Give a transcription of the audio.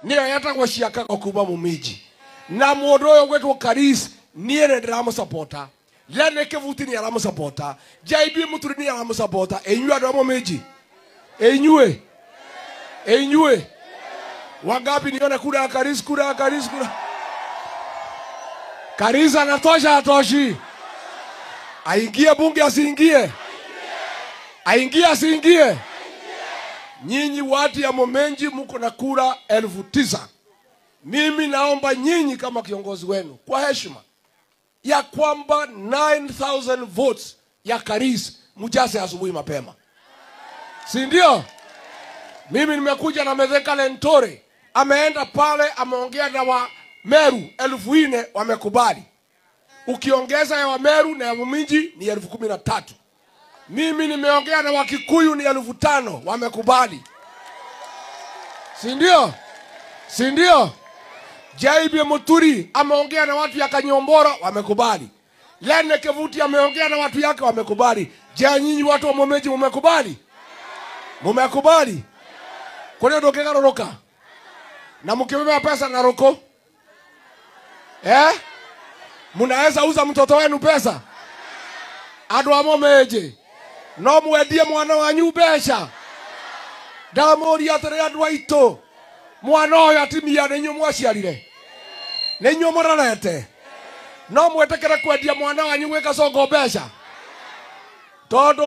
niyo yatagwo ciakaga kuuma mumiji na mundu uyu gwetwo Karis nie ne ndiramu supporta Lene Kevuti ni aramu supporta JB Muturi ni aramu supporta enyu adu mumiji enyue wangapi nione kura Karis Karis anatosha atoshi aingie bunge asiingie nyinyi watu ya Momenji mko na kura 9,000 mimi naomba nyinyi kama kiongozi wenu kwa heshima ya kwamba 9,000 votes ya Karis mujase asubuhi mapema, si ndio? Mimi nimekuja na Metheka Lentore ameenda pale ameongea na wa Meru 4,000 wamekubali, ukiongeza ya wa Meru na ya Muminji ni 13,000. Mimi nimeongea na Wakikuyu ni 5,000 wamekubali, si ndio? JB Muturi ameongea na watu ya Kanyombora wamekubali, Lene Kevuti ameongea na watu yake wamekubali. Je, nyinyi watu wa Momenji mumekubali? Kwa nini ndokegaroroka na mkibeba pesa na roko? Munaweza uza mtoto wenu pesa? Andu a Momenji no mwendie mwana wanyu mbeca? Ndamoria atere andu aitu mwana oyo atimia nenyu mwaciarire nenyu morarete no mwetekere kwendia mwana wanyu gwika songo mbeca? Tondu